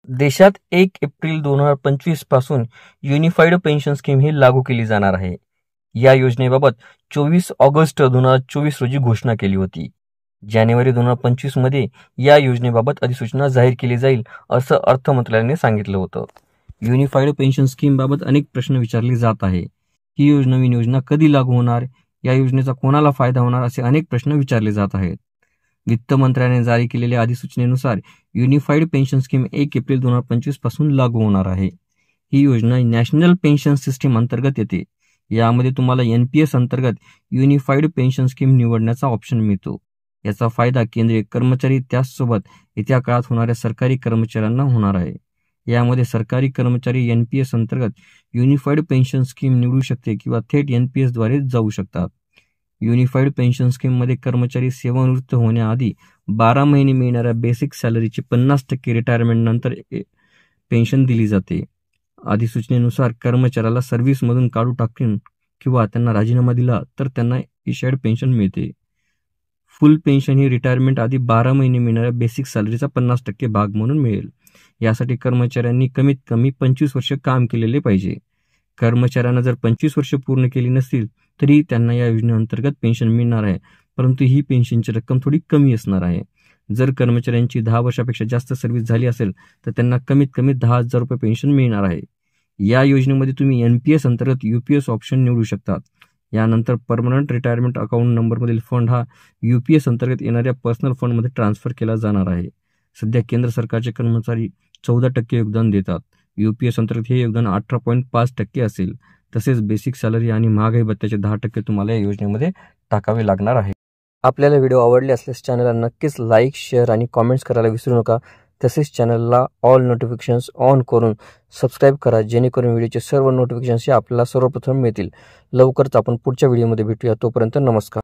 देशात 1 एप्रिल 2025 पासून unified pension scheme ही लागू केली जाणार आहे. या योजनेबाबत 24 ऑगस्ट 2024 रोजी घोषणा केली होती. जानेवारी 2025 मध्ये या योजनेबाबत अधिसूचना जाहीर केली जाईल असं अर्थ मंत्रालयाने सांगितलं होतं. युनिफाईड पेन्शन स्कीम बाबत अनेक प्रश्न विचारले जात आहे. ही नवीन योजना कधी लागू होणार? या योजनेचा कोणाला फायदा होणार? असे अनेक प्रश्न विचारले जात आहेत. वित्त मंत्रालयाने जारी केलेल्या अधिसूचनेनुसार युनिफाईड पेन्शन स्कीम 1 एप्रिल 2025 पासून लागू होणार आहे. ही योजना नॅशनल पेन्शन सिस्टीम अंतर्गत येते. यामध्ये तुम्हाला NPS अंतर्गत युनिफाईड पेन्शन स्कीम निवडण्याचा ऑप्शन मिळतो. याचा फायदा केंद्रीय कर्मचारी त्याचसोबत येत्या काळात होणाऱ्या सरकारी कर्मचाऱ्यांना होणार आहे. यामध्ये सरकारी कर्मचारी NPS अंतर्गत युनिफाईड पेन्शन स्कीम निवडू शकते किंवा थेट NPS द्वारे जाऊ शकतात. युनिफाईड पेन्शन स्कीममध्ये कर्मचारी सेवानिवृत्त होण्याआधी 12 महिने मिळणाऱ्या बेसिक सॅलरीची 50% रिटायरमेंट नंतर पेन्शन दिली जाते. अधिसूचनेनुसार कर्मचाऱ्याला सर्व्हिसमधून काढून टाकून किंवा त्यांना राजीनामा दिला तर त्यांना इशार्ड पेन्शन मिळते. फुल पेन्शन ही रिटायरमेंट आधी 12 महिने मिळणाऱ्या बेसिक सॅलरीचा 50% भाग म्हणून मिळेल. यासाठी कर्मचाऱ्यांनी कमीत कमी 25 वर्ष काम केलेले पाहिजे. कर्मचाऱ्यांना जर 25 वर्ष पूर्ण केली नसतील तरी त्यांना या योजनेअंतर्गत पेन्शन मिळणार आहे, परंतु ही पेन्शनची रक्कम थोडी कमी असणार आहे. जर कर्मचाऱ्यांची 10 वर्षापेक्षा जास्त सर्व्हिस झाली असेल तर त्यांना कमीत कमी 10,000 रुपये पेन्शन मिळणार आहे. या योजनेमध्ये तुम्ही NPS अंतर्गत UPS ऑप्शन निवडू शकतात. यानंतर परमनंट रिटायरमेंट अकाउंट नंबरमधील फंड हा UPS अंतर्गत येणाऱ्या पर्सनल फंडमध्ये ट्रान्सफर केला जाणार आहे. सध्या केंद्र सरकारचे कर्मचारी 14% योगदान देतात. UPS अंतर्गत हे योगदान 18.5% असेल. तसेच बेसिक सॅलरी आणि महागाई भत्त्याचे 10% तुम्हाला या योजनेमध्ये टाकावे लागणार आहे. आपल्याला व्हिडिओ आवडले असल्यास चॅनलला नक्कीच लाईक, शेअर आणि कॉमेंट्स करायला विसरू नका. तसेच चॅनलला ऑल नोटिफिकेशन्स ऑन करून सबस्क्राईब करा, जेणेकरून व्हिडिओचे सर्व नोटिफिकेशन्स आपल्याला सर्वप्रथम मिळतील. लवकरच आपण पुढच्या व्हिडिओमध्ये भेटूया. तोपर्यंत नमस्कार.